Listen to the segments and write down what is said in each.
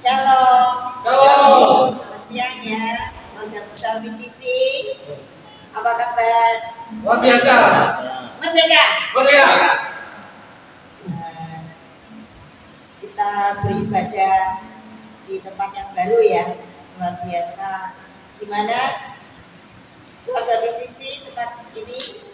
Shalom. Shalom. Selamat siang ya, keluarga besar PCC. Apa kabar? Luar biasa. Merdeka. Merdeka. Kita beribadah di tempat yang baru ya, luar biasa. Gimana keluarga PCC tempat ini?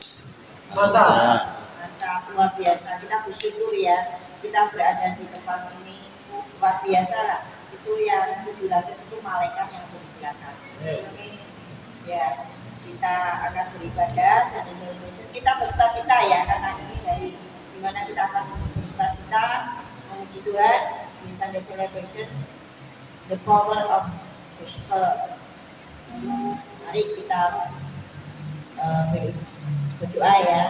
Mantap. Mantap, luar biasa. Kita bersyukur ya, kita berada di tempat ini luar biasa lah. Itu yang 700 itu malaikat yang ada di belakang. Ya, kita akan beribadah Sunday celebration. Kita bersukacita ya, karena ini dari dimana kita akan bersukacita memuji Tuhan di Sunday celebration, the power of gospel. Mari kita berdoa ya.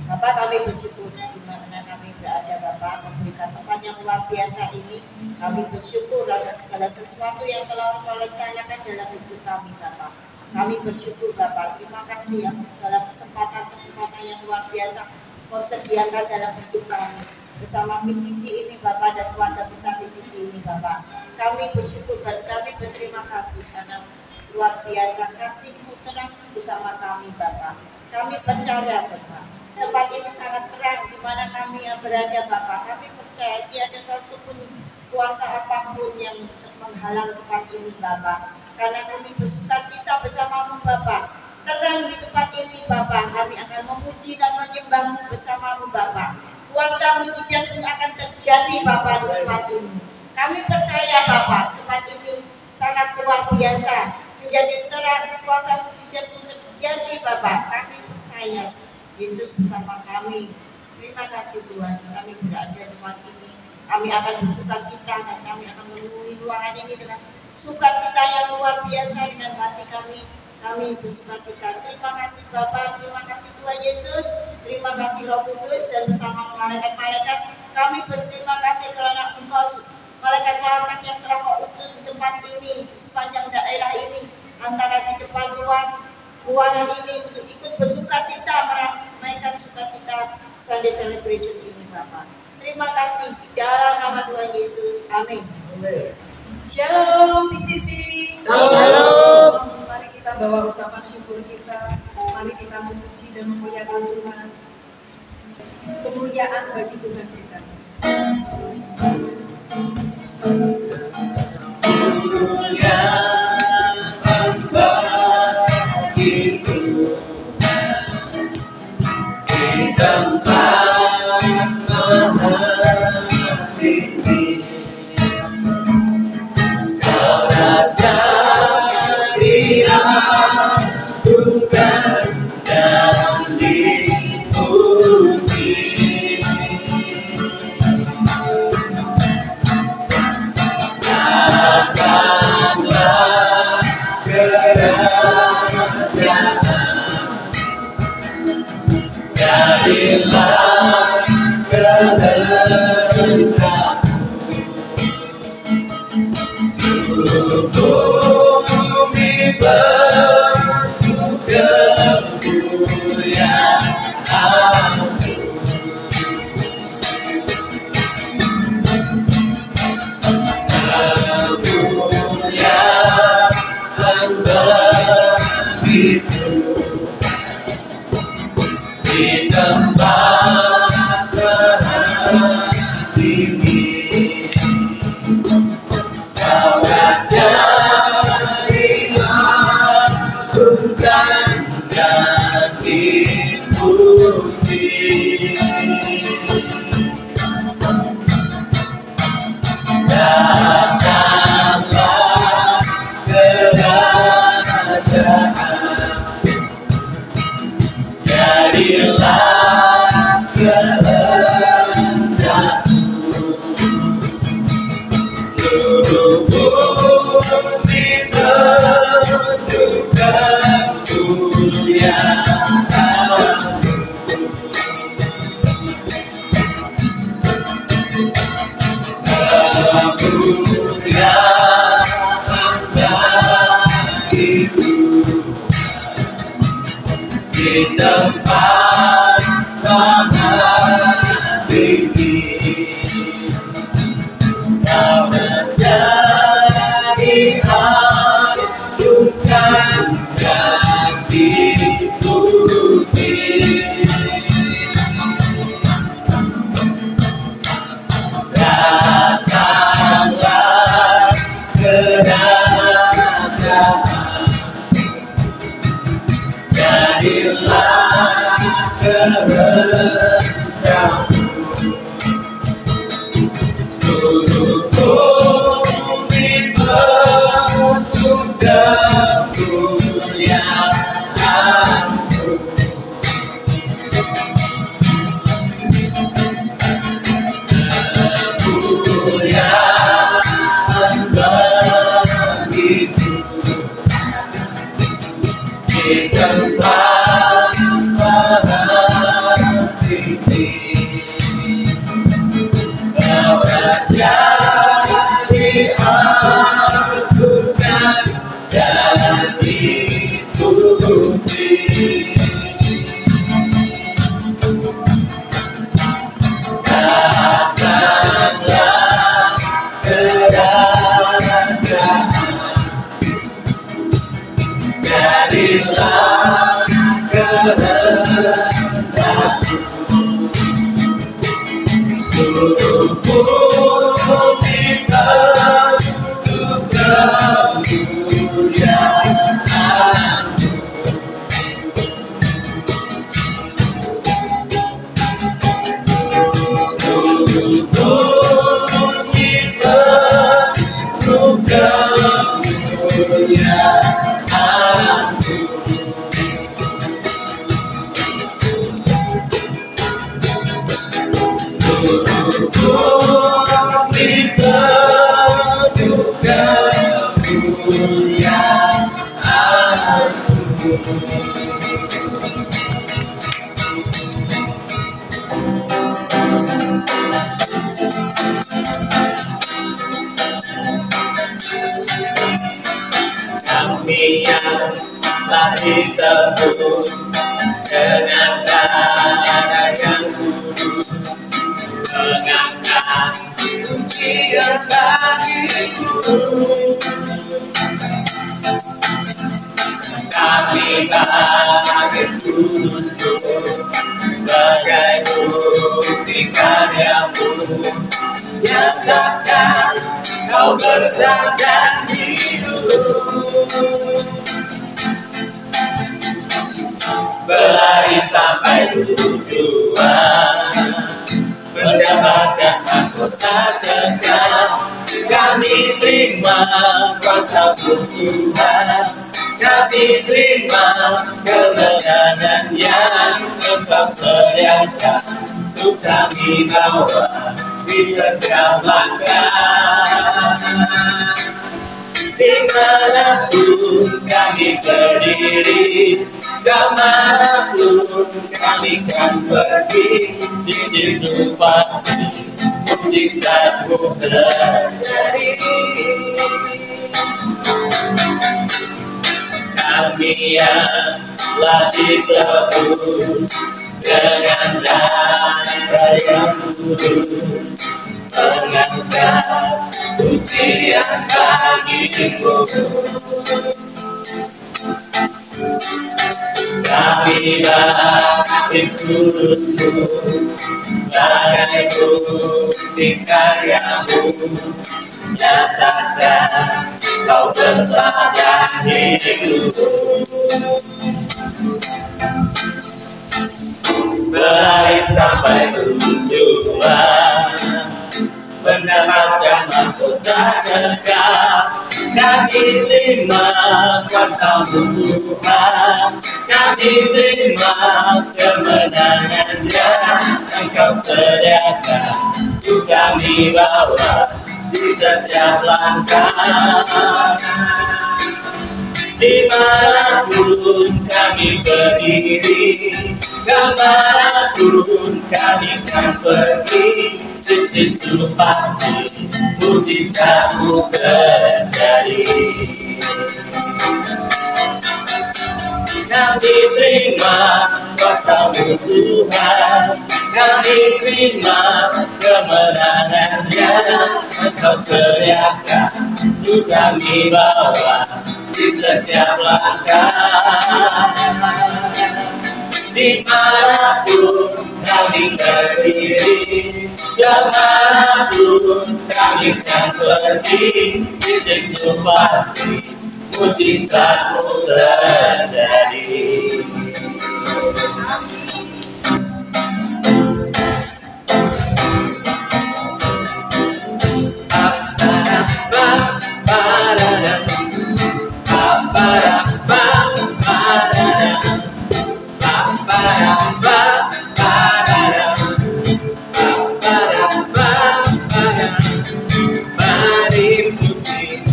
Bapak, kami bersyukur di mana kami berada, Bapak memberikan tempat yang luar biasa ini. Kami bersyukur atas segala sesuatu yang telah Engkau rencanakan dalam hidup kami, Bapak. Kami bersyukur, Bapak. Terima kasih atas segala kesempatan yang luar biasa Kau sediakan dalam hidup kami. Bersama PCC ini, Bapak, dan keluarga besar PCC ini, Bapak. Kami bersyukur dan kami berterima kasih karena luar biasa kasih-Mu terang bersama kami, Bapak. Kami percaya, Bapak. Tempat ini sangat terang di mana kami yang berada, Bapak. Kami percaya tiada satu pun kuasa apapun yang menghalang tempat ini, Bapak. Karena kami bersukacita bersama-Mu, Bapak. Terang di tempat ini, Bapak. Kami akan memuji dan menyembah-Mu bersama-Mu, Bapak. Kuasa mujizat pun akan terjadi, Bapak, di tempat ini. Kami percaya, Bapak, tempat ini sangat luar biasa. Menjadi terang, kuasa mujizat pun terjadi, Bapak. Kami percaya Yesus bersama kami. Terima kasih Tuhan, kami berada di tempat ini. Kami akan bersukacita dan kami akan memenuhi ruangan ini dengan sukacita yang luar biasa dengan hati kami. Kami bersukacita. Terima kasih Bapak, terima kasih Tuhan Yesus, terima kasih Roh Kudus dan bersama malaikat-malaikat. Kami berterima kasih karena Engkau malaikat-malaikat yang telah Kau utus di tempat ini, di sepanjang daerah ini, antara di depan ruangan ini untuk ikut bersukacita meramaikan sukacita Sunday celebration ini, Bapak. Terima kasih di dalam nama Tuhan Yesus. Amin. Shalom PCC. Shalom. Mari kita bawa ucapan syukur kita. Mari kita memuji dan memuliakan Tuhan. Kemuliaan bagi Tuhan kita. di tempat maha tinggi, sama jadilah kehendakmu. Seluruh bumi penuh kemuliaan-Mu. Kemuliaan bagimu di tempat ini. Kau Raja diagungkan dan dipuji. Datanglah kerajaan, jadilah kehendakmu. Seluruh bumi penuh kemuliaan-Mu. Seluruh bumi penuh kemuliaan-Mu. Seluruh bumi penuh kemuliaan-Mu. Kami yang lahir tebus dengan darah yang kudus, mengangkat pujian bagiku. Kami lahir kudusku sebagai bukti karya-Mu. Nyatakan Kau besar dan hidup. Berlari sampai tujuan, mendapatkan mahkota kekal. Kami terima kuasa-Mu Tuhan, kami terima kemenangan yang Engkau sediakan untuk kami bawa di setiap langkah. Dimanapun kami berdiri, kemanapun kami kan pergi, di situ pasti mujizat-Mu terjadi. Kami yang lahir tebus dengan darah yang kudus, mengangkat pujian bagimu. Kami lahir kudus-Mu sebagai bukti karya-Mu. Nyatakan Kau besar dan hidup. Berlari sampai tujuan, mendapatkan mahkota kekal. Kami terima kuasa-Mu Tuhan, kami terima kemenangan yang Engkau sediakan untuk kami bawa di setiap langkah. Dimanapun kami berdiri, kemanapun kami kan pergi, di situ pasti mujizat-Mu terjadi. Kami terima kuasa-Mu Tuhan, kami terima kemenangan yang Engkau sediakan untuk kami bawa di setiap langkah. Dimanapun kami berdiri, kemanapun kami kan pergi, di situ pasti mujizat-Mu terjadi. Mari puji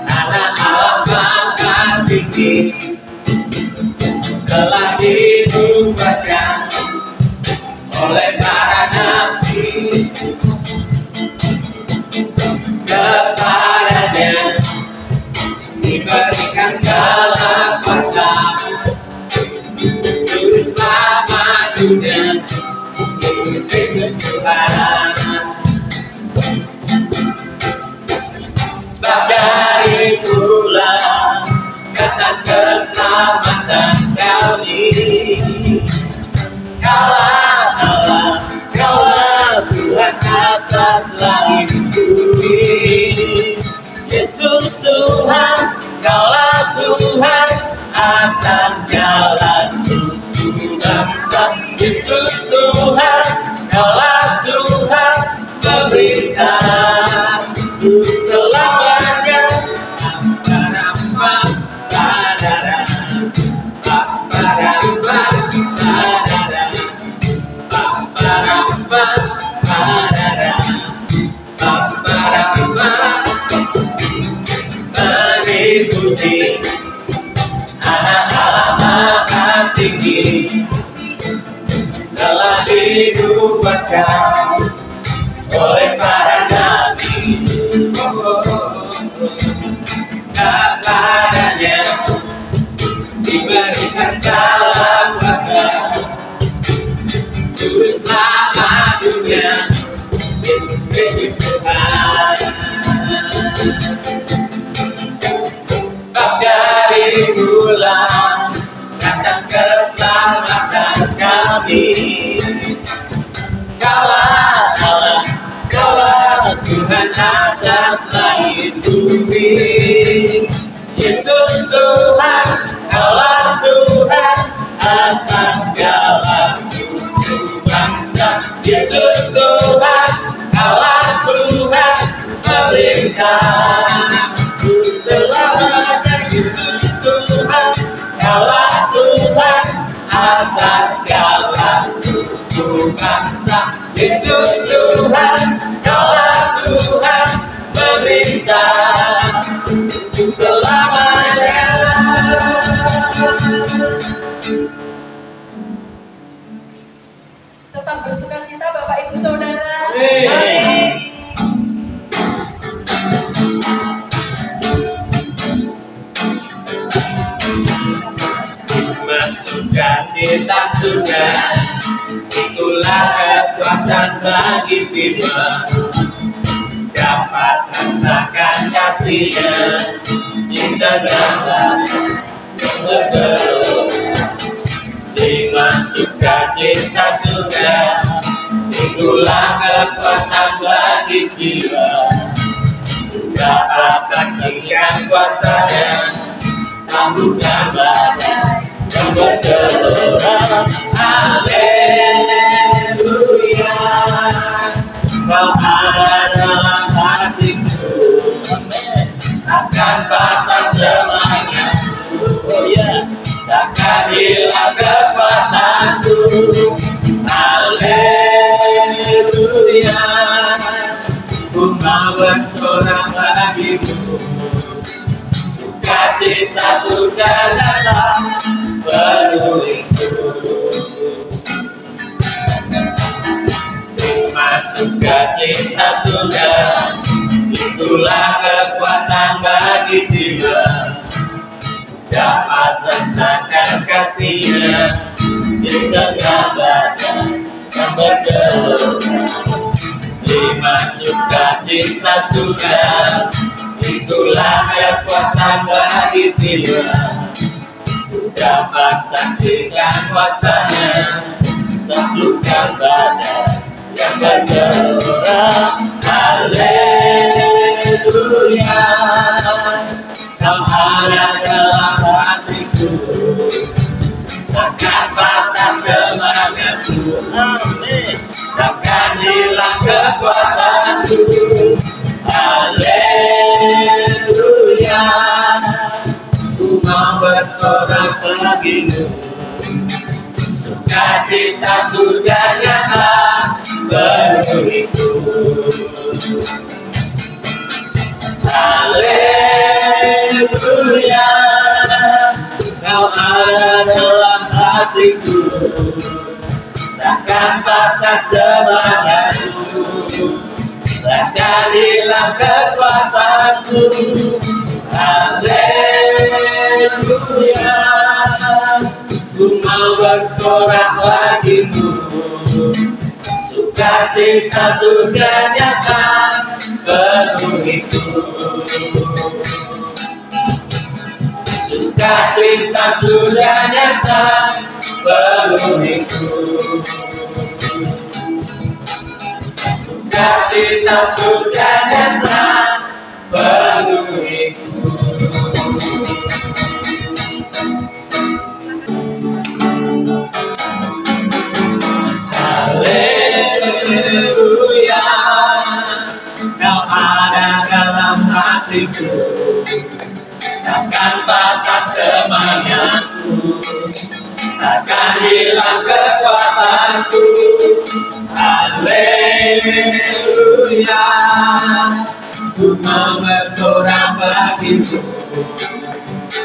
anak Allah Maha Tinggi, telah dinubuatkan oleh para nabi. Kepadanya diberikan segala kuasa, Juru Selamat dunia, Yesus Kristus Tuhan. Sebab dari bulan datang keselamatan kami. Kaulah Allah, Kaulah Tuhan atas langit bumi. Yesus Tuhan, Kaulah Tuhan atas segala suku bangsa. Yesus Tuhan, Kaulah Tuhan pemerintah ku selamanya. Mari puji anak Allah Maha Tinggi, telah dinubuatkan oleh para nabi. Kepadanya diberikan segala kuasa, Juru Selamat dunia, Yesus Kristus Tuhan. Sebab dari bulan datang keselamatan kami. Kaulah Allah, Kaulah Tuhan atas langit bumi. Yesus Tuhan, Kaulah Tuhan atas segala suku bangsa. Yesus Tuhan, Kaulah Tuhan pemerintah ku selamanya. Yesus Tuhan, Kaulah Tuhan atas segala suku bangsa. Yesus Tuhan, Kaulah Tuhan pemerintah ku selamanya. Tetap bersukacita Bapak Ibu Saudara. Amin. Bersukacita sudah, itulah kekuatan bagi jiwa. Dapat rasakan kasih-Nya di tengah badai yang bergelut. Lima sukacita sudah, itulah kekuatan bagi jiwa. Dapat saksikan kuasa-Nya taklukkan badai yang bergelut. Haleluya, Kau ada dalam hatiku, takkan patah semangatku. Oh ya, takkan hilang kekuatanku. Haleluya, ku mau bersorak bagimu. Sukacita sudah datang penuhiku. Sukacita sudah, itulah kekuatan bagi jiwa. Dapat rasakan kasih-Nya di tengah badai yang bergelut. Lima sukacita sudah, itulah kekuatan bagi jiwa. Dapat saksikan kuasa-Nya taklukkan badai yang bergerak. Haleluya, Kau ada dalam hatiku, takkan patah semangatku. Amin. Takkan hilang kekuatanku. Haleluya, ku mau bersorak bagimu. sukacita surga nyata penuhiku. Haleluya, Kau ada dalam hatiku, takkan patah semangatku, takkan hilang kekuatanku. Haleluya, ku mau bersorak bagimu, sukacita surga nyata penuhiku. Sukacita surga nyata penuhiku. Sukacita surga nyata penuhiku. Haleluya, Kau ada dalam hatiku, takkan patah semangatku, takkan hilang kekuatanku. Haleluya, ku mau bersorak bagimu,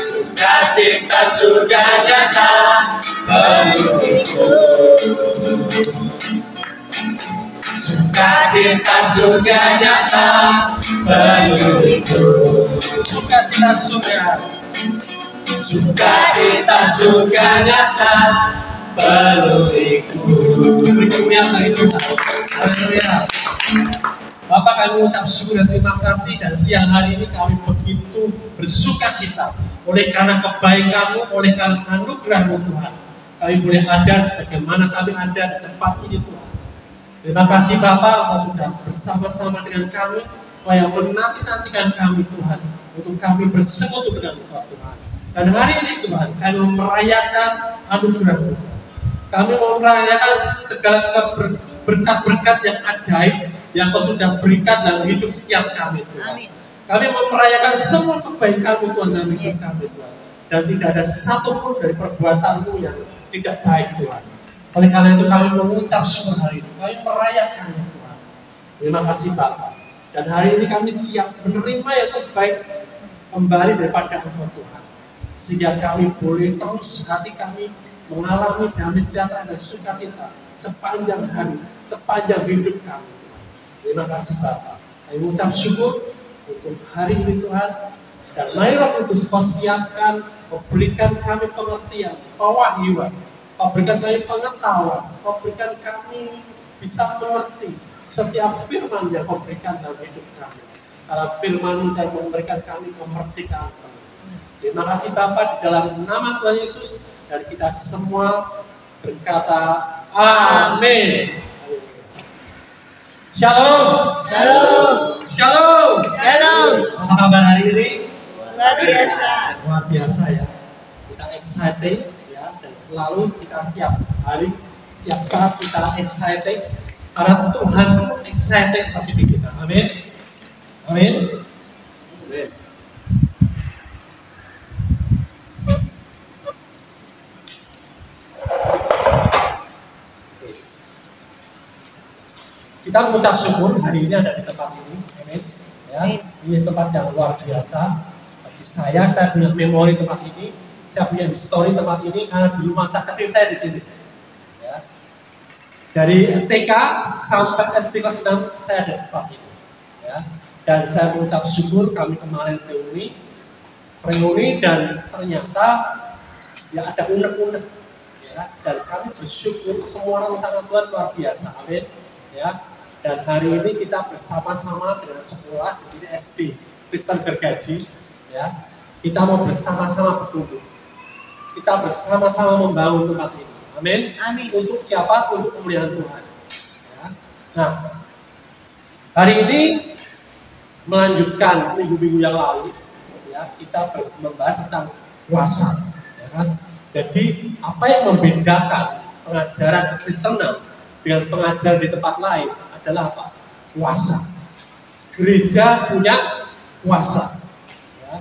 sukacita surga nyata penuhiku. Sukacita surga nyata penuhiku. Sukacita surga, sukacita surga nyata penuhiku. Berikutnya itu, haleluya. Bapak, kami mengucap syukur dan terima kasih, dan siang hari ini kami begitu bersukacita oleh karena kebaikan-Mu, oleh karena anugerah-Mu Tuhan. Kami boleh ada sebagaimana kami ada di tempat ini Tuhan. Terima kasih Bapak, Kau sudah bersama-sama dengan kami, supaya menanti-nantikan kami Tuhan, untuk kami bersekutu dengan Engkau Tuhan. Dan hari ini Tuhan, kami merayakan anugerah-Mu. Kami merayakan segala berkat-berkat yang ajaib yang Kau sudah berikan dalam hidup setiap kami Tuhan. Amin. Kami merayakan semua kebaikan-Mu Tuhan dalam hidup kami Tuhan. Dan tidak ada satupun dari perbuatan-Mu yang tidak baik Tuhan. Oleh karena itu kami mengucap syukur hari ini, kami merayakannya Tuhan. Terima kasih Bapak. Dan hari ini kami siap menerima yang terbaik kembali daripada Engkau Tuhan. Sehingga kami boleh terus hati kami mengalami damai sejahtera dan sukacita sepanjang hari, sepanjang hidup kami Tuhan. Terima kasih Bapak. Kami mengucap syukur untuk hari ini Tuhan. Dan mari Roh Kudus Kau siapkan, Kau berikan kami pengertian, pewahyuan, Kau berikan kami pengetahuan, Kau berikan kami bisa mengerti setiap firman yang Kau berikan dalam hidup kami. Karena firman yang memberikan kami kemerdekaan. Terima kasih Bapa, di dalam nama Tuhan Yesus, dan kita semua berkata amin. Shalom. Shalom. Shalom. Shalom. Apa kabar hari ini? Luar biasa. Luar biasa ya. Kita excited ya, dan selalu kita setiap hari, setiap saat kita excited karena Tuhan itu excited pasti di kita. Amin. Amin. Amin. Kita mengucap syukur hari ini ada di tempat ini. Amin. Ya, ini tempat yang luar biasa. Bagi saya punya memori tempat ini, saya punya histori tempat ini karena dulu masa kecil saya di sini. Ya. Dari TK sampai SD kelas 6 saya ada di tempat ini. Ya. Dan saya mengucap syukur kami kemarin reuni dan ternyata ya ada unek-unek. Ya. Dan kami bersyukur semua orang sangat Tuhan luar biasa. Amin. Ya. Dan hari ini kita bersama-sama dengan sekolah di sini SD Kristen Gergaji, ya. Kita mau bersama-sama bertumbuh. Kita bersama-sama membangun tempat ini. Amin. Amin. Untuk siapa? Untuk kemuliaan Tuhan. Ya. Nah, hari ini melanjutkan minggu-minggu yang lalu, ya, kita membahas tentang puasa. Ya kan? Jadi apa yang membedakan pengajaran Kristenan dengan pengajaran di tempat lain adalah apa? Puasa. Gereja punya puasa. Ya.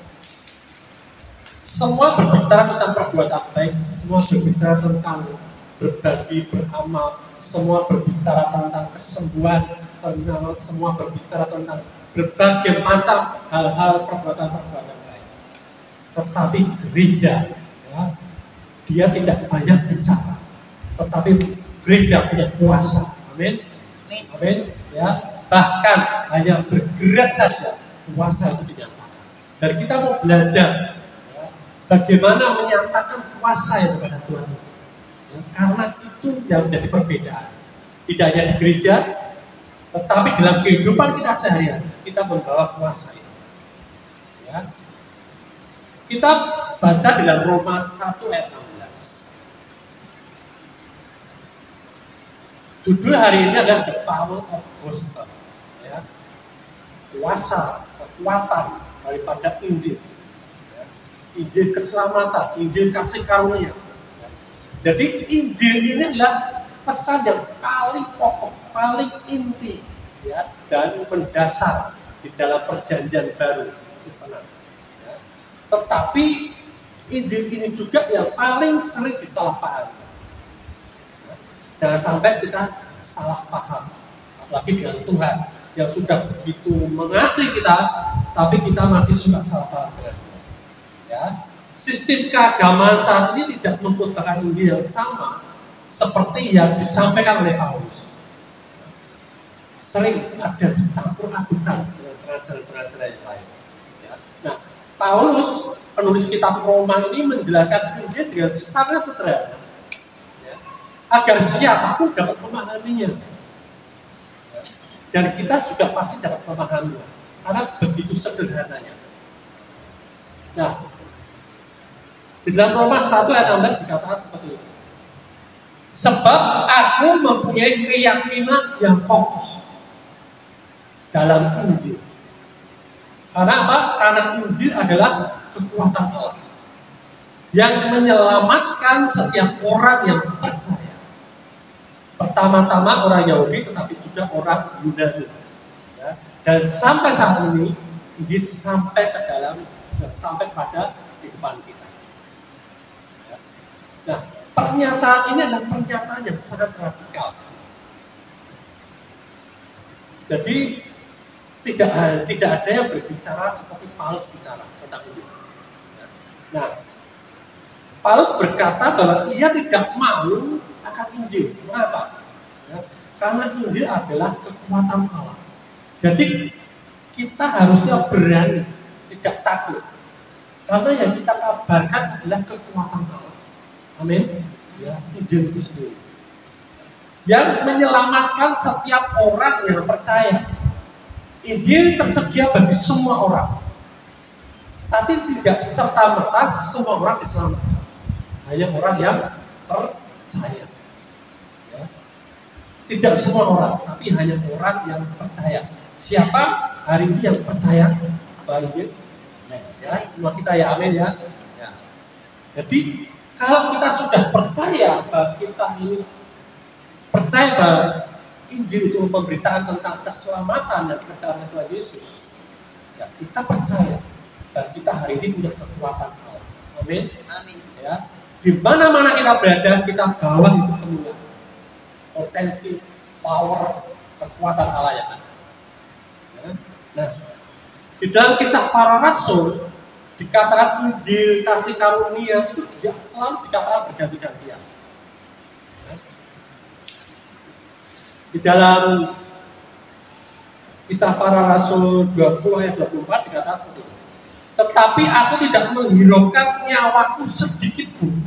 Semua berbicara tentang perbuatan baik, semua berbicara tentang berbagi, beramal, semua berbicara tentang kesembuhan, semua berbicara tentang berbagai macam hal-hal perbuatan-perbuatan lain. Tetapi gereja, ya, dia tidak banyak bicara, tetapi gereja punya kuasa. Amin. Amin. Ya, bahkan hanya bergerak saja kuasa itu dinyatakan. Dan kita mau belajar, ya, bagaimana menyatakan kuasa itu pada Tuhan itu. Ya, karena itu yang menjadi perbedaan. Tidak hanya di gereja, tetapi dalam kehidupan kita sehari-hari kita membawa kuasa itu. Ya. Kita baca dalam Roma 1 ayat 16. Judul hari ini adalah The Power of Gospel. Ya. Kuasa, kekuatan daripada Injil. Ya. Injil keselamatan, Injil kasih karunia. Ya. Jadi Injil ini adalah pesan yang paling pokok, paling inti, ya, dan mendasar di dalam perjanjian baru Kristenan. Ya. Tetapi Injil ini juga yang paling sering disalahpahami. Ya. Jangan sampai kita salah paham, apalagi dengan Tuhan yang sudah begitu mengasihi kita, tapi kita masih suka salah paham dengan Dia. Ya. Sistem keagamaan saat ini tidak mengkutbahkan Injil yang sama seperti yang disampaikan oleh Paulus. Sering ada dicampur adukan dengan pengajaran-pengajaran yang lain. Ya. Nah, Paulus, penulis kitab Roma ini menjelaskan Injil dengan sangat sederhana, ya, agar siapapun dapat memahaminya. Ya. Dan kita juga pasti dapat memahaminya, karena begitu sederhananya. Nah, di dalam Roma 1 ayat 16 dikatakan seperti ini. Sebab aku mempunyai keyakinan yang kokoh dalam Injil. Karena apa? Karena Injil adalah kekuatan Allah yang menyelamatkan setiap orang yang percaya. Pertama-tama orang Yahudi, tetapi juga orang Yunani. Ya. Dan sampai saat ini, Injil sampai ke dalam, sampai pada kehidupan kita. Ya. Nah, pernyataan ini adalah pernyataan yang sangat radikal. Jadi tidak ada yang berbicara seperti Paulus bicara tentang ini. Nah, Paulus berkata bahwa ia tidak malu akan Injil. Mengapa? Ya, karena Injil adalah kekuatan Allah. Jadi kita harusnya berani, tidak takut. Karena yang kita kabarkan adalah kekuatan Allah. Amin. Ya, Injil itu sendiri yang menyelamatkan setiap orang yang percaya. Injil tersedia bagi semua orang, tapi tidak serta-merta semua orang diselamatkan. Hanya orang yang percaya. Ya. Tidak semua orang, tapi hanya orang yang percaya. Siapa hari ini yang percaya bahwa Injil? Ya, semua kita ya, amin ya. Ya. Jadi kalau kita sudah percaya bahwa kita ini percaya bahwa Injil itu memberitakan tentang keselamatan dan kebenaran Tuhan Yesus, ya kita percaya bahwa kita hari ini punya kekuatan Allah. Amin. Amin. Ya, di mana-mana kita berada, kita bawa itu kemuliaan, potensi, power, kekuatan Allah yang ada. Ya. Nah, di dalam Kisah Para Rasul dikatakan Injil kasih karunia itu selalu dikatakan berganti-gantian. Di dalam Kisah Para Rasul 20 ayat 24 dikatakan seperti ini. Tetapi aku tidak menghiraukan nyawaku sedikit pun,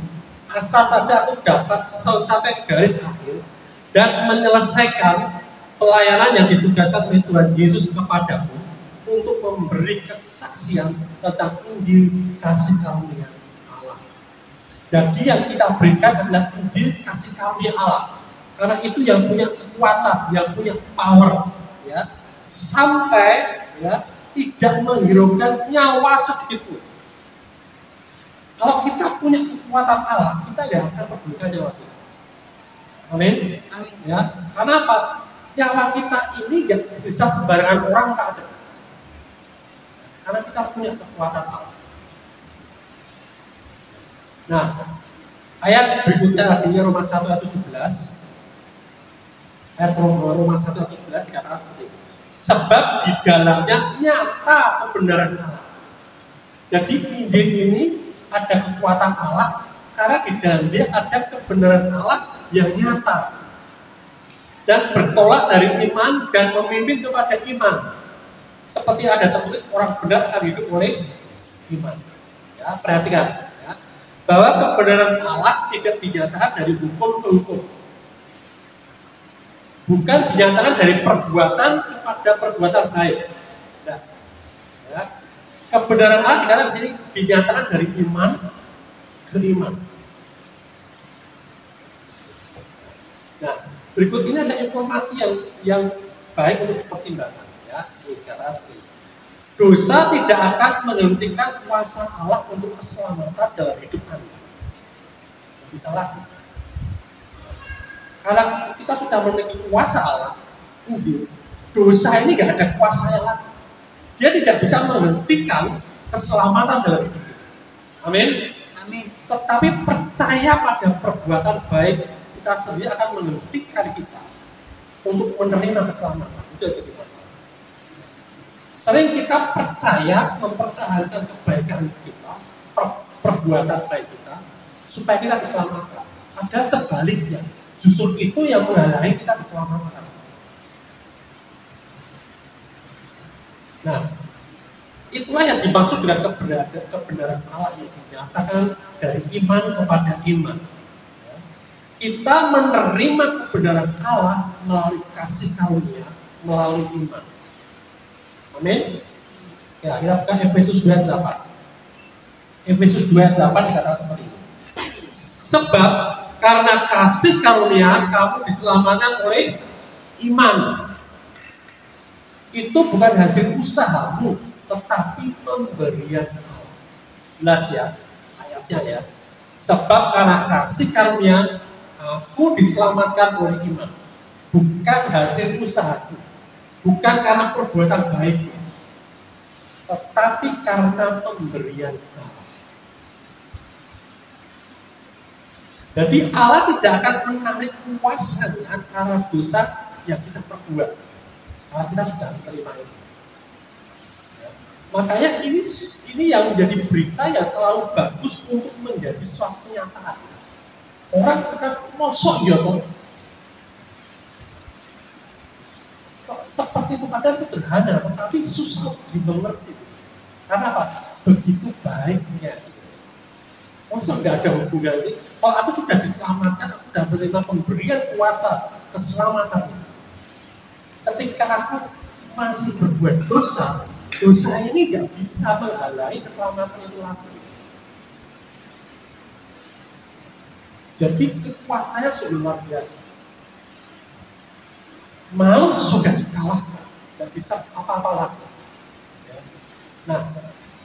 asal saja aku dapat sampai garis akhir dan menyelesaikan pelayanan yang ditugaskan oleh Tuhan Yesus kepadaku untuk memberi kesaksian tentang Injil kasih karunia Allah. Jadi yang kita berikan adalah Injil kasih karunia Allah. Karena itu yang punya kekuatan, yang punya power, ya, sampai ya tidak menghiraukan nyawa sedikit pun. Kalau kita punya kekuatan Allah, kita tidak akan pedulikan nyawa kita. Amin. Ya, karena apa? Nyawa kita ini nggak bisa sembarangan orang tak ada. Karena kita punya kekuatan Allah. Nah, Ayat berikutnya artinya Roma 1 ayat 17. Ayat Roma 1 ayat 17 dikatakan seperti ini. Sebab di dalamnya nyata kebenaran Allah. Jadi Injil ini ada kekuatan Allah karena di dalam dia ada kebenaran Allah yang nyata dan bertolak dari iman dan memimpin kepada iman. Seperti ada tertulis orang benar akan hidup oleh iman. Ya, perhatikan ya, bahwa kebenaran Allah tidak dinyatakan dari hukum ke hukum. Bukan dinyatakan dari perbuatan kepada perbuatan baik. Nah, ya. Kebenaran Allah dikatakan di sini dinyatakan dari iman ke iman. Nah, berikut ini ada informasi yang baik untuk dipertimbangkan. Ya, dikatakan seperti ini. Dosa tidak akan menghentikan kuasa Allah untuk keselamatan dalam hidup Anda. Bisa lagi. Karena kita sudah memiliki kuasa Allah, Injil, dosa ini gak ada kuasanya lagi. Dia tidak bisa menghentikan keselamatan dalam hidup kita. Amin. Amin. Tetapi percaya pada perbuatan baik kita sendiri akan menghentikan kita untuk menerima keselamatan. Itu yang jadi masalah. Sering kita percaya mempertahankan kebaikan kita, perbuatan baik kita, supaya kita diselamatkan. Ada sebaliknya. Justru itu yang menghalangi kita diselamatkan. Nah, itulah yang dimaksud dengan kebenaran Allah yang dinyatakan dari iman kepada iman. Kita menerima kebenaran Allah melalui kasih karunia, melalui iman. Amin. Ya, kita buka Efesus 2 ayat 8. Efesus 2 ayat 8 dikatakan seperti ini. Sebab karena kasih karunia kamu diselamatkan oleh iman. Itu bukan hasil usahamu, tetapi pemberian Allah. Jelas ya ayatnya ya. Sebab karena kasih karunia aku diselamatkan oleh iman. Bukan hasil usahaku, bukan karena perbuatan baik, tetapi karena pemberian Allah. Jadi Allah tidak akan menarik kuasanya karena dosa yang kita perbuat. Karena kita sudah menerima itu. Ya. Makanya ini yang menjadi berita yang terlalu bagus untuk menjadi suatu kenyataan. Orang akan mosok ya toh. Seperti itu pada sederhana, tetapi susah dimengerti. Karena apa? Begitu baiknya. Masa nggak ada hubungan sih? Kalau aku sudah diselamatkan, aku sudah menerima pemberian kuasa keselamatan. Ketika aku masih berbuat dosa, dosa ini nggak bisa menghalangi keselamatan itu lagi. Jadi kekuatannya sudah luar biasa. Maut sudah dikalahkan, nggak bisa apa-apa lagi. Nah,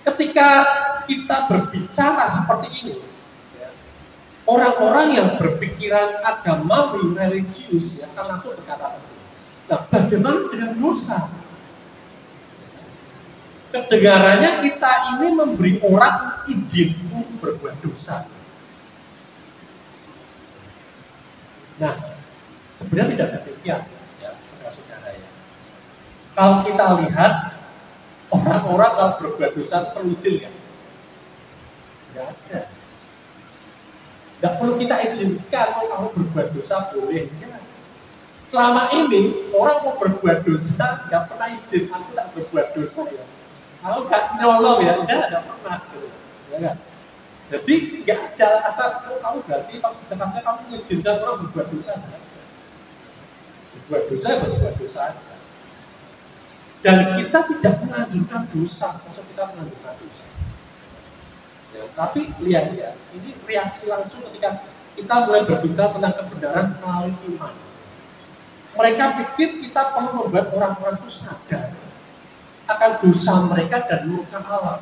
ketika kita berbicara seperti ini, orang-orang yang berpikiran agamawi, religius, ya, akan langsung berkata seperti ini. Nah, bagaimana dengan dosa? Kedengarannya kita ini memberi orang izin untuk berbuat dosa. Nah, sebenarnya tidak demikian, ya, saudara-saudara ya. Kalau kita lihat orang-orang kalau berbuat dosa perlu izin ya? Tidak ada. Tidak perlu kita izinkan kalau kamu berbuat dosa boleh. Ya. Selama ini orang mau berbuat dosa nggak pernah izin. Aku tak berbuat dosa ya. Aku nggak nolong ya, tidak pernah. Ya, jadi nggak ada asal kamu berarti jangan kamu mengizinkan orang berbuat dosa. Berbuat dosa aja. Dan kita tidak menganjurkan dosa, maksud kita menganjurkan dosa. Ya, tapi lihat ya, ini reaksi langsung ketika kita mulai berbicara tentang kebenaran melalui iman. Mereka pikir kita perlu membuat orang-orang itu sadar akan dosa mereka dan murka Allah.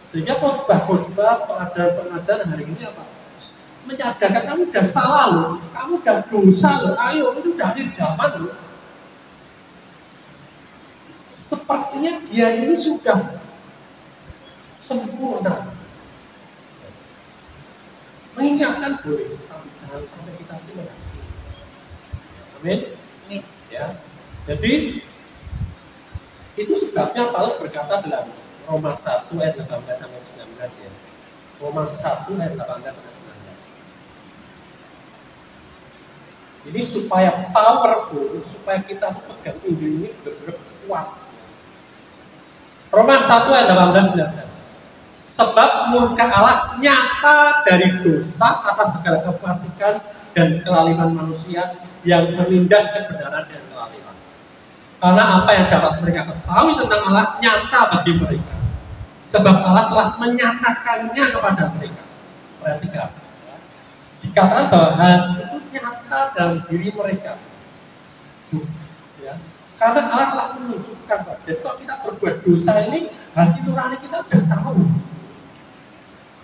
Sehingga khotbah-khotbah, pengajaran-pengajaran hari ini apa? Menyadarkan kamu udah salah loh, kamu udah dosa loh, ayo itu udah akhir zaman loh. Sepertinya dia ini sudah sempurna. Mengingatkan boleh, tapi jangan sampai kita itu menghakimi. Amin. Amin. Ya. Jadi itu sebabnya Paulus berkata dalam Roma 1 ayat 18 sampai 19 ya. Roma 1 ayat 18 sampai 19. Ini supaya powerful, supaya kita pegang Injil ini benar-benar kuat. Roma 1 ayat 18 19. Sebab murka Allah nyata dari dosa atas segala kefasikan dan kelaliman manusia yang menindas kebenaran dan kelaliman. Karena apa yang dapat mereka ketahui tentang Allah nyata bagi mereka. Sebab Allah telah menyatakannya kepada mereka. Perhatikan. Dikatakan bahwa hal itu nyata dalam diri mereka. Ya. Karena Allah telah menunjukkan. Jadi kalau kita berbuat dosa ini, hati nurani kita sudah tahu.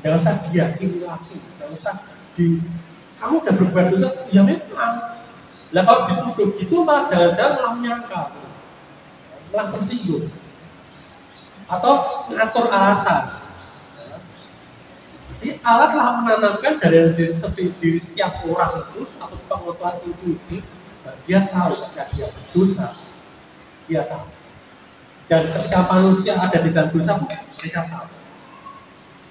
Tidak usah diyakini lagi. Tidak usah kamu sudah berbuat dosa, ya memang. Lah kalau dituduh gitu malah jangan-jangan malah menyangka, malah tersinggung, atau mengatur alasan. Jadi Allah telah menanamkan dari diri setiap orang itu suatu pengetahuan intuitif. Dia tahu ketika dia berdosa, dia tahu. Dan ketika manusia ada di dalam dosa pun mereka tahu.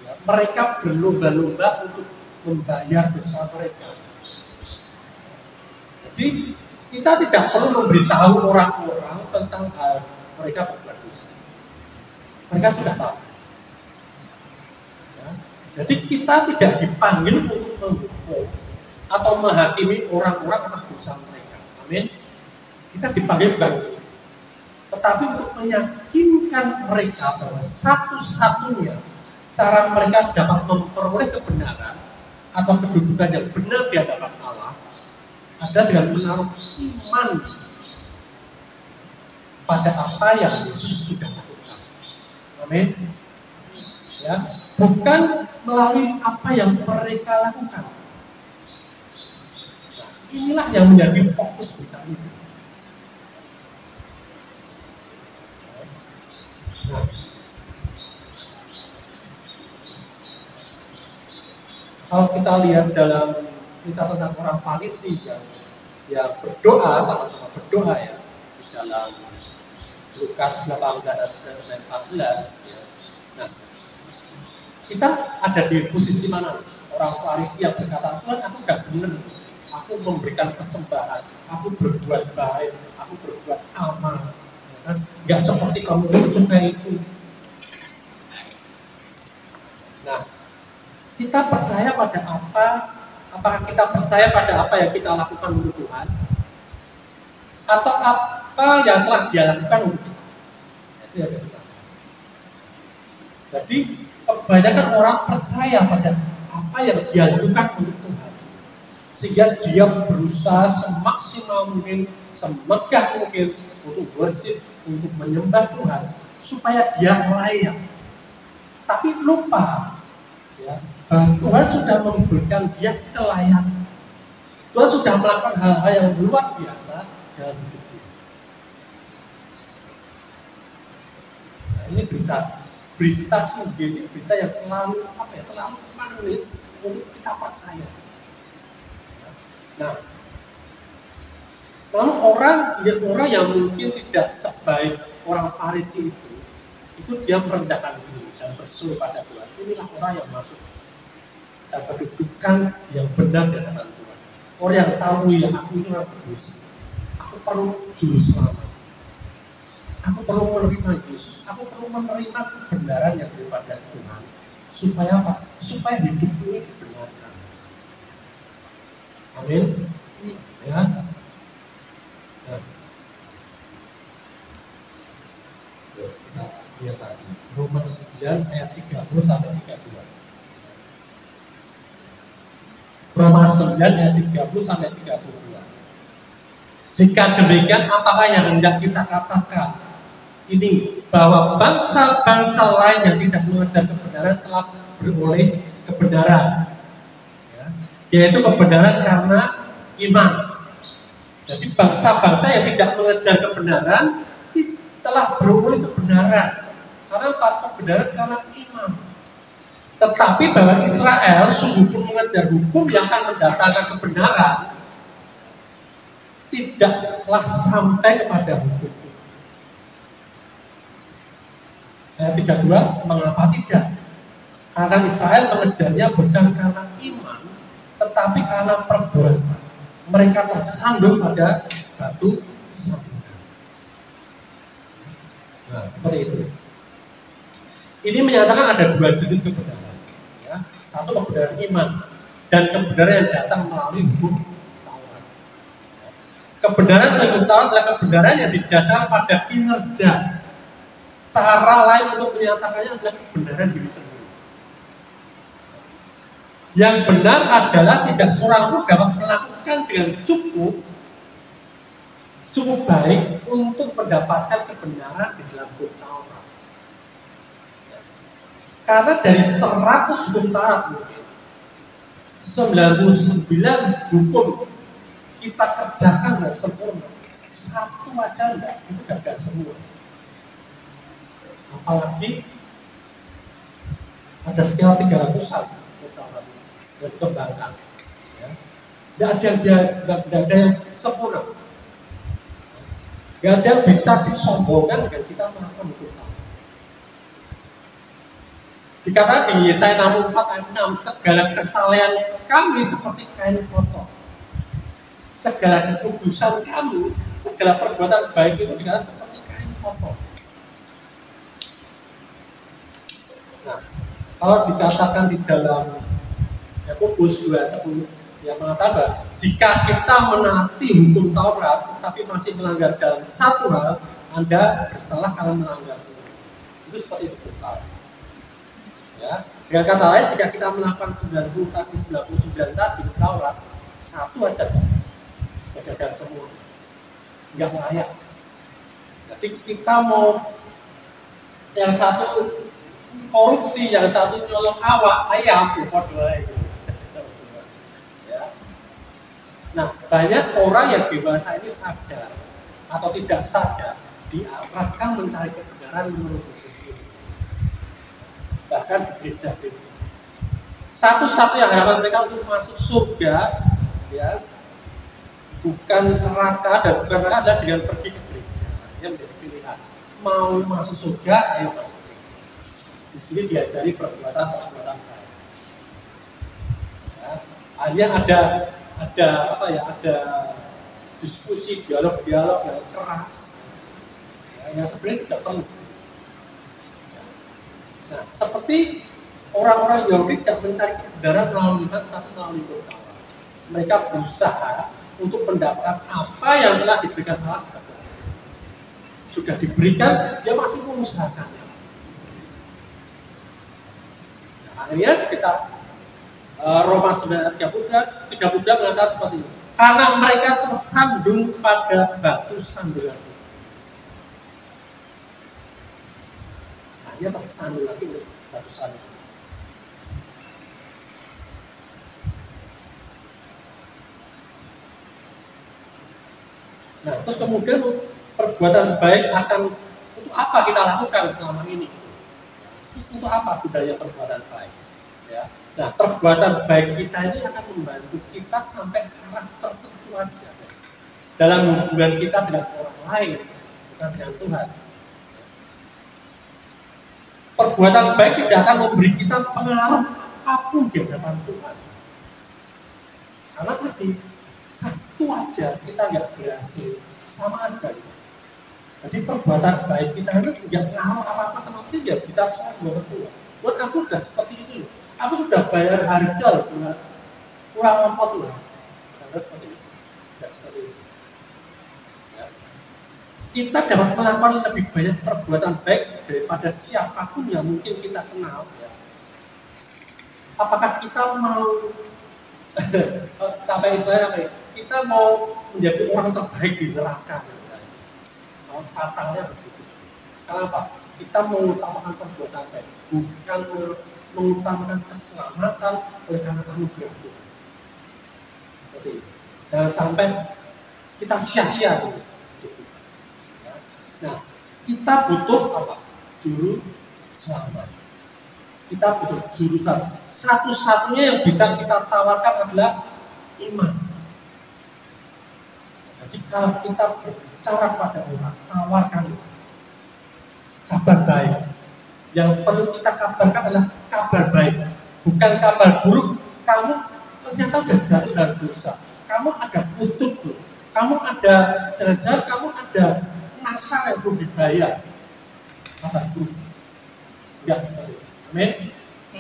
Ya, mereka berlomba-lomba untuk membayar dosa mereka. Jadi kita tidak perlu memberitahu orang-orang tentang hal mereka berbuat dosa. Mereka sudah tahu. Ya. Jadi kita tidak dipanggil untuk menghukum atau menghakimi orang-orang atas dosa mereka. Amin. Kita dipanggil bukan, tetapi untuk meyakinkan mereka bahwa satu-satunya cara mereka dapat memperoleh kebenaran atau kedudukan yang benar di hadapan Allah ada dengan menaruh iman pada apa yang Yesus sudah lakukan. Amin. Ya, bukan melalui apa yang mereka lakukan. Nah, inilah yang menjadi fokus kita itu. Nah, kalau kita lihat dalam cerita tentang orang Farisi yang berdoa, sama-sama berdoa ya, di dalam Lukas 18 sampai 14 ya. Nah, kita ada di posisi mana? Orang Farisi yang berkata, Tuhan aku udah benar, aku memberikan persembahan, aku berbuat baik, aku berbuat amal, ya kan? Nggak seperti kamu suka itu. Nah, kita percaya pada apa? Apakah kita percaya pada apa yang kita lakukan untuk Tuhan? Atau apa yang telah Dia lakukan untuk kita? Itu yang kita percaya. Jadi kebanyakan orang percaya pada apa yang Dia lakukan untuk Tuhan, sehingga dia berusaha semaksimal mungkin, semegah mungkin untuk worship, untuk menyembah Tuhan, supaya Dia layak. Tapi lupa, ya, Tuhan sudah memberikan dia kelayakan. Tuhan sudah melakukan hal-hal yang luar biasa dalam hidup dia. Nah, ini berita Injil, ini berita yang terlalu manis untuk kita percaya. Nah, lalu orang yang mungkin tidak sebaik orang Farisi itu dia merendahkan diri dan berseru pada Tuhan. Inilah orang yang masuk dan kedudukan yang benar di hadapan Tuhan. Orang yang tahu ya aku ini orang berdosa. Aku perlu juru selamat. Aku perlu menerima Yesus. Aku perlu menerima kebenaran yang daripada Tuhan. Supaya apa? Supaya hidup ini dibenarkan. Amin. Ya. Nah. Kita lihat tadi Roma 9 ayat 30 sampai 32. Roma 9 ayat 30 sampai 32. Jika demikian, apakah yang hendak kita katakan? Ini bahwa bangsa-bangsa lain yang tidak mengejar kebenaran telah beroleh kebenaran, ya, yaitu kebenaran karena iman. Jadi bangsa-bangsa yang tidak mengejar kebenaran telah beroleh kebenaran karena kebenaran karena iman. Tetapi bahwa Israel sungguh pun mengejar hukum yang akan mendatangkan kebenaran, tidaklah sampai kepada hukum. Ayat 32, mengapa tidak? Karena Israel mengejarnya bukan karena iman, tetapi karena perbuatan. Mereka tersandung pada batu sandungan. Nah, seperti itu. Ini menyatakan ada dua jenis kebenaran. Ya. Satu kebenaran iman dan kebenaran yang datang melalui hukum Taurat. Kebenaran melalui hukum Taurat adalah kebenaran yang didasarkan pada kinerja. Cara lain untuk menyatakannya adalah kebenaran diri sendiri. Yang benar adalah tidak seorang pun dapat melakukan dengan cukup baik untuk mendapatkan kebenaran di dalam hukum Taurat. Karena dari 100 hukum Taurat mungkin 99 hukum kita kerjakan dengan sempurna, satu aja enggak, itu gagal semua. Apalagi ada sekitar 300-an hukum Taurat yang dikembangkan. Tidak ada yang sempurna. Tidak ada yang bisa disombongkan dengan kita melakukan hukum Taurat. Dikatakan di Yesaya 64 ayat 6, segala kesalahan kami seperti kain kotor. Segala kekudusan kami, segala perbuatan baik itu dikatakan seperti kain kotor. Nah, kalau dikatakan di dalam Yakobus 2:10 yang mengatakan jika kita menaati hukum Taurat tetapi masih melanggar dalam satu hal, Anda bersalah karena melanggar semua. Itu seperti itu Taurat. Ya, dengan kata lain jika kita melakukan 90 tadi 99 tadi Taurat, satu aja gagal semua, nggak layak. Jadi kita mau yang satu korupsi, yang satu nyolong awak ayam, ya. Nah, banyak orang yang dewasa ini sadar atau tidak sadar diarahkan mencari kebenaran menurut hukum. Bahkan di gereja. Satu-satunya harapan mereka untuk masuk surga, ya, bukan neraka dan bukan neraka adalah dengan pergi ke gereja. Yang menjadi pilihan. Mau masuk surga, ayo masuk gereja. Di sini diajari perbuatan baik. Ya, hanya ada diskusi, dialog yang keras, ya, yang sebenarnya tidak perlu. Nah, seperti orang-orang Yahudi tidak mencari kebenaran melalui iman, tapi melalui hukum Taurat. Mereka berusaha untuk mendapatkan apa yang telah diberikan Allah sebagai sudah diberikan, dia masih mengusahakannya. Nah, akhirnya kita Roma 9:32 mengatakan seperti ini. Karena mereka tersandung pada batu sandungan. Nah, dia tersandung lagi oleh batu sandungan. Nah, terus kemudian perbuatan baik akan untuk apa kita lakukan selama ini? Terus untuk apa budaya perbuatan baik? Ya. Nah, perbuatan baik kita ini akan membantu kita sampai arah tertentu aja dalam hubungan kita dengan orang lain, bukan dengan Tuhan. Perbuatan baik tidak akan memberi kita pengaruh apapun di hadapan Tuhan. Karena tadi satu aja kita nggak berhasil, sama aja. Jadi perbuatan baik kita itu tidak pengaruh apa-apa sama Tuhan, bisa sombong ke Tuhan. Buat aku udah seperti itu, aku sudah bayar harga loh Tuhan, kurang apa Tuhan? Karena seperti itu, tidak seperti itu. Ya. Kita dapat melakukan lebih banyak perbuatan baik daripada siapapun yang mungkin kita kenal. Ya. Apakah kita mau sampai istilahnya kita mau menjadi orang terbaik di neraka? Fatalnya di situ. Kenapa? Kita mengutamakan perbuatan baik, bukan mengutamakan keselamatan oleh karena anugerah Tuhan. Jadi, jangan sampai kita sia-sia. Nah, kita butuh apa? Juru selamat. kita butuh jurusan. Satu-satunya yang bisa kita tawarkan adalah iman. Jadi kalau kita berbicara pada orang, tawarkan kabar baik. Yang perlu kita kabarkan adalah kabar baik, bukan kabar buruk. Kamu ternyata udah jatuh dalam dosa, kamu ada kutuk loh, kamu ada jalan-jalan, kamu ada nasar yang belum dibayar. Kabar buruk. Ya, seperti itu. Amin.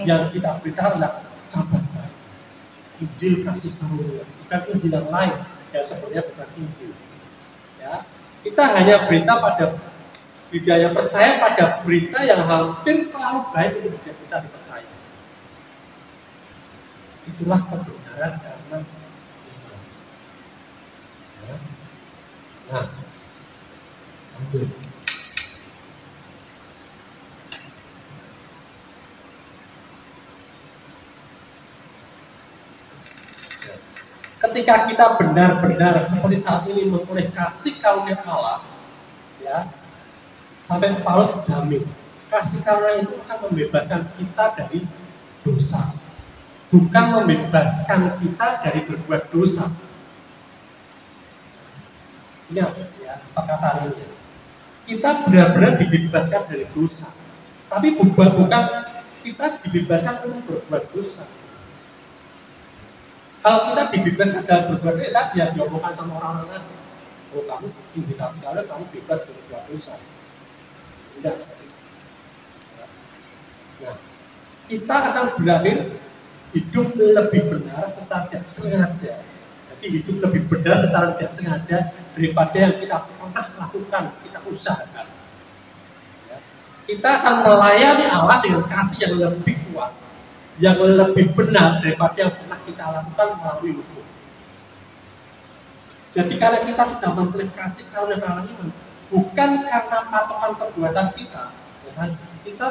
Yang kita beritahu adalah kabar baik, Injil kasih karunia, bukan Injil yang lain. Ya sebenarnya bukan Injil. Ya, kita hanya berita pada budaya percaya pada berita yang hampir terlalu baik untuk tidak bisa dipercaya. Itulah kebenaran karena iman. Ya. Nah, ambil. Ketika kita benar-benar seperti saat ini memperoleh kasih karunia Allah, ya, sampai Paulus jamin kasih karunia itu akan membebaskan kita dari dosa, bukan membebaskan kita dari berbuat dosa. Ini ya perkataan ini. Kita benar-benar dibebaskan dari dosa, tapi bukan kita dibebaskan untuk berbuat dosa. Kalau kita dibebaskan dalam berbuat dosa, tadi yang diomongkan sama orang-orang tadi, oh kamu Injil kasih karunia, kamu bebas dari berbuat dosa. Tidak seperti itu. Nah, kita akan berakhir hidup lebih benar secara tidak sengaja. Jadi hidup lebih benar secara tidak sengaja daripada yang kita pernah lakukan, kita usahakan. Ya. Kita akan melayani Allah dengan kasih yang lebih kuat, yang lebih benar daripada yang pernah kita lakukan melalui hukum. Jadi karena kita sudah memperoleh kasih karunia iman, bukan karena patokan perbuatan kita, ya kan? Kita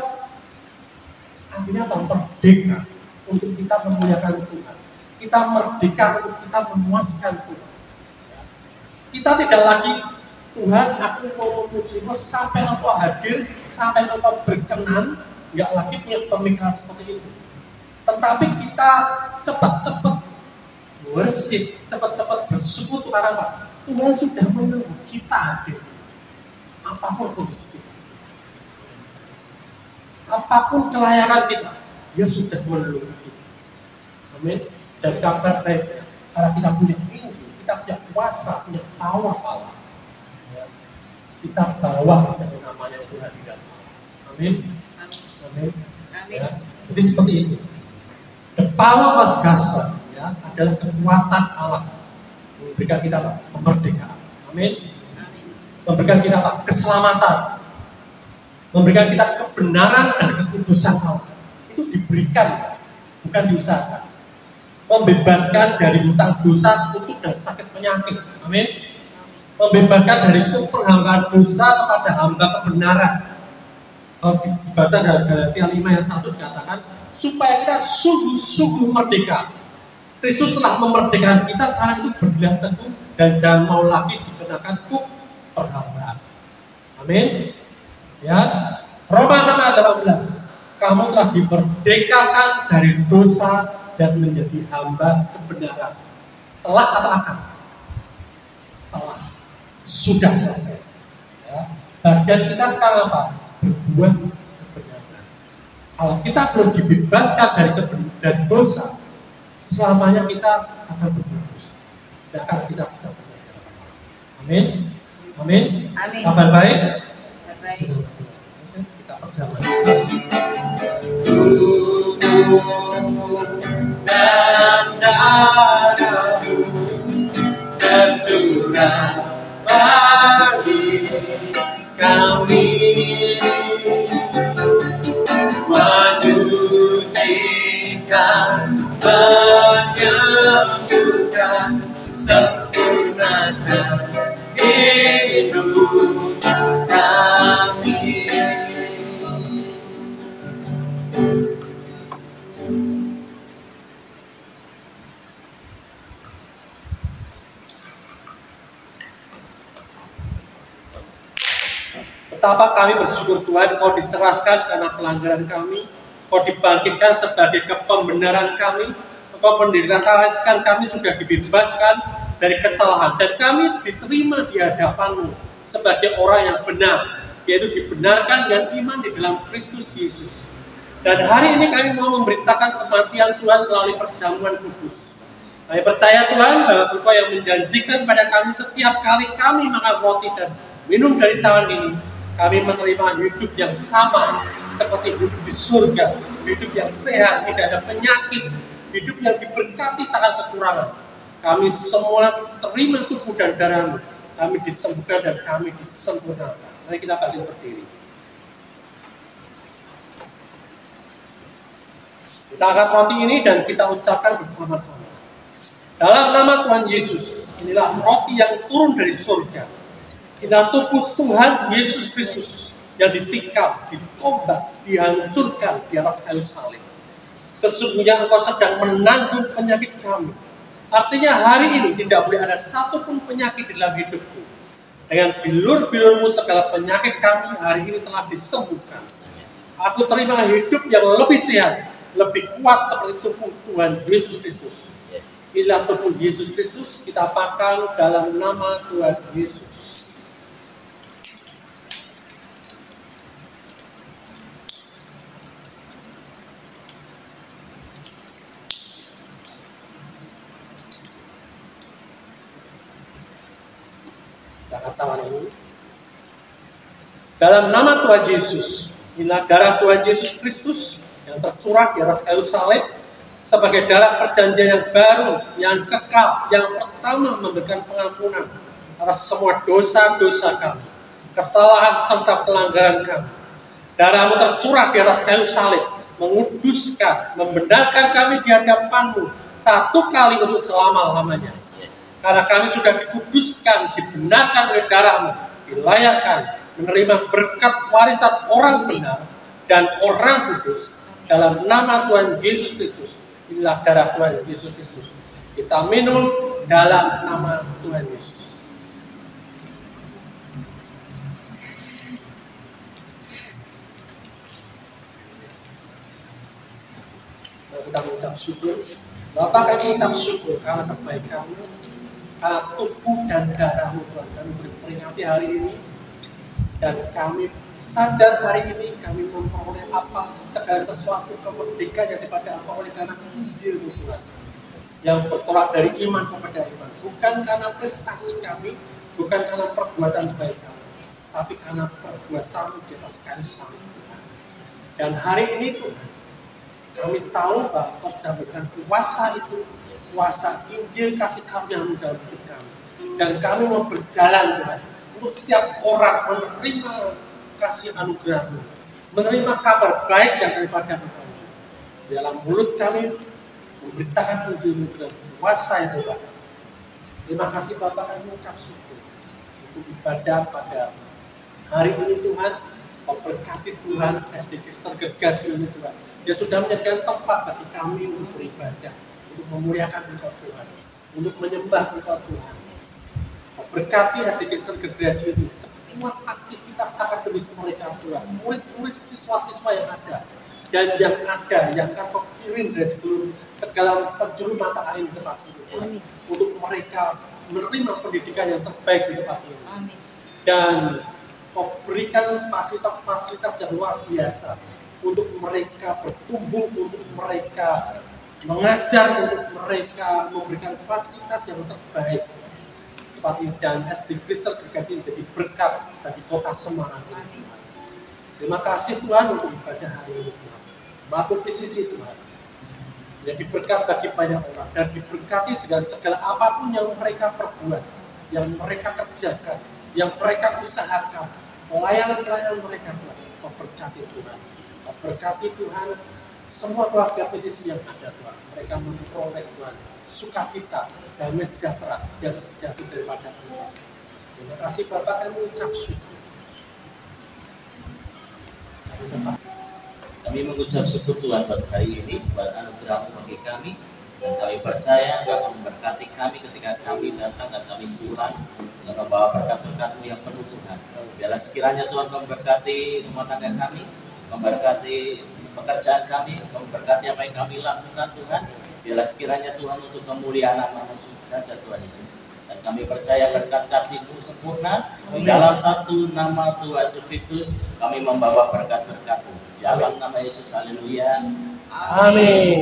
akhirnya merdeka untuk kita memuliakan Tuhan. Kita merdeka untuk kita memuaskan Tuhan. Ya. Kita tidak lagi Tuhan, aku mau memujimu sampai engkau hadir, sampai engkau berkenan, nggak lagi punya pemikiran seperti itu. Tetapi kita cepat-cepat worship, cepat-cepat bersyukur karena apa? Tuhan sudah menunggu kita hadir. Apapun kondisi kita, apapun kelayakan kita, Dia sudah menunggu kita. Amin. Dan kabar baiknya, karena kita punya Injil, kita punya kuasa, punya power Allah. Ya. Kita bawa dengan namanya Tuhan di dalam. Amin. Amin. Ya. Jadi seperti itu. The power of gospel, ya, adalah kekuatan Allah memberikan kita kemerdekaan. Amin. Memberikan kita keselamatan, memberikan kita kebenaran dan kekudusan Allah. Itu diberikan, bukan diusahakan. Membebaskan dari hutang dosa, kutuk dan sakit penyakit. Amin. Membebaskan dari penghambaan dosa kepada hamba kebenaran. Kalau dibaca dalam Galatia 5 ayat 1 dikatakan, supaya kita sungguh-sungguh merdeka. Kristus telah memerdekakan kita karena itu berdiri teguh dan jangan mau lagi dikenakan perhambaan. Amin. Ya. Roma 6 ayat 18. Kamu telah dimerdekakan dari dosa dan menjadi hamba kebenaran. Telah atau akan? Telah. Sudah selesai. Ya. Bagian kita sekarang apa? Berbuat kebenaran. Kalau kita belum dibebaskan dari dosa, selamanya kita akan berbuat dosa. Tidak akan kita bisa berbuat. Amin. Amin. Amin. Kabar baik? Kabar baik. Kita perjalanan. Dan darahmu tercurah bagi kami, menyucikan, menyembuhkan, sempurnakan hidup kami. Betapa kami bersyukur Tuhan, Kau diserahkan karena pelanggaran kami, Engkau dibangkitkan sebagai pembenaran kami. Engkau mendirikan kami sudah dibebaskan dari kesalahan. Dan kami diterima di hadapan-Mu sebagai orang yang benar, yaitu dibenarkan dengan iman di dalam Kristus Yesus. Dan hari ini kami mau memberitakan kematian Tuhan melalui perjamuan kudus. Kami percaya Tuhan bahwa Engkau yang menjanjikan pada kami setiap kali kami makan roti dan minum dari cawan ini, kami menerima hidup yang sama seperti hidup di surga, hidup yang sehat, tidak ada penyakit, hidup yang diberkati tanpa kekurangan. Kami semua terima tubuh dan darah-Mu, kami disembuhkan dan kami disempurnakan. Mari kita bangkit berdiri. Kita angkat roti ini dan kita ucapkan bersama-sama. Dalam nama Tuhan Yesus, inilah roti yang turun dari surga. Inilah tubuh Tuhan Yesus Kristus yang ditikam, ditombak, dihancurkan di atas kayu salib. Sesungguhnya Engkau sedang menanggung penyakit kami. Artinya hari ini tidak boleh ada satupun penyakit di dalam hidupku. Dengan bilur-bilur-Mu segala penyakit kami hari ini telah disembuhkan. Aku terima hidup yang lebih sehat, lebih kuat seperti tubuh Tuhan Yesus Kristus. Inilah tubuh Yesus Kristus, kita makan dalam nama Tuhan Yesus. Cawan ini. Dalam nama Tuhan Yesus, inilah darah Tuhan Yesus Kristus yang tercurah di atas kayu salib sebagai darah perjanjian yang baru, yang kekal, yang pertama memberikan pengampunan atas semua dosa-dosa kami, kesalahan serta pelanggaran kami. Darah-Mu tercurah di atas kayu salib, menguduskan, membenarkan kami di hadapan-Mu satu kali untuk selama-lamanya. Karena kami sudah dikuduskan, dibenarkan oleh darah-Mu, dilayakkan menerima berkat warisan orang benar dan orang kudus dalam nama Tuhan Yesus Kristus. Inilah darah Tuhan Yesus Kristus. Kita minum dalam nama Tuhan Yesus. Nah, kita mengucap syukur. Bapak, kami mengucap syukur karena kebaikan-Mu, karena tubuh dan darah-Mu Tuhan. Kami memperingati hari ini dan kami sadar hari ini kami memperoleh apa segala sesuatu kemerdekaan yang daripada apa oleh karena Injil-Mu Tuhan yang bertolak dari iman kepada iman, bukan karena prestasi kami, bukan karena perbuatan baik kami, tapi karena perbuatan di atas kayu salib Tuhan. Dan hari ini Tuhan, kami tahu bahwa Kau sudah memberikan kuasa itu, kuasa Injil kasih karunia-Mu dalam hidup kami. Dan kami mau berjalan Tuhan, untuk setiap orang menerima kasih anugerah-Mu, menerima kabar baik yang daripada Engkau. Dalam mulut kami memberitakan Injil-Mu dengan kuasa yang daripada. Terima kasih Bapak, kami mengucap syukur untuk ibadah pada hari ini Tuhan. Kau berkati Tuhan SD Kristen Gergaji ini Tuhan. Dia sudah menyediakan tempat bagi kami untuk beribadah, untuk memuliakan Engkau Tuhan, untuk menyembah Engkau Tuhan. Berkati SD Kristen Gergaji ini, semua aktivitas akademis mereka Tuhan, murid-murid siswa-siswa yang ada, dan yang ada, yang Kau kirim dari segala penjuru mata air di tempat ini Tuhan, untuk mereka menerima pendidikan yang terbaik di tempat ini. Dan Kau berikan fasilitas-fasilitas yang luar biasa, untuk mereka bertumbuh, untuk mereka mengajar, untuk mereka memberikan fasilitas yang terbaik. Dan SD Kristen Gergaji menjadi berkat bagi kota Semarang. Terima kasih Tuhan untuk ibadah hari ini Tuhan. Matur di sisi Tuhan, menjadi berkat bagi banyak orang dan diberkati dengan segala apapun yang mereka perbuat, yang mereka kerjakan, yang mereka usahakan, pelayanan-pelayanan mereka Tuhan. Kau berkati Tuhan, Kau berkati Tuhan semua keluarga pesisi yang ada Tuhan. Mereka memperoleh Tuhan sukacita, damai sejahtera yang sejati daripada Tuhan. Terima kasih Bapak, kami mengucap syukur. Kami mengucap syukur Tuhan buat hari ini, buat anugerah-Mu bagi kami, dan kami percaya Engkau akan memberkati kami ketika kami datang dan kami pulang dengan membawa berkat-berkat-Mu yang penuh Tuhan. Biarlah sekiranya Tuhan memberkati rumah tangga kami, memberkati pekerjaan kami, Engkau memberkati apa yang kami lakukan Tuhan. Biarlah sekiranya Tuhan untuk kemuliaan nama saja Tuhan Yesus. Dan kami percaya berkat kasih-Mu sempurna dalam satu nama Tuhan Yesus Kristus kami membawa berkat-berkat-Mu. Dalam nama Yesus, haleluya. Amin.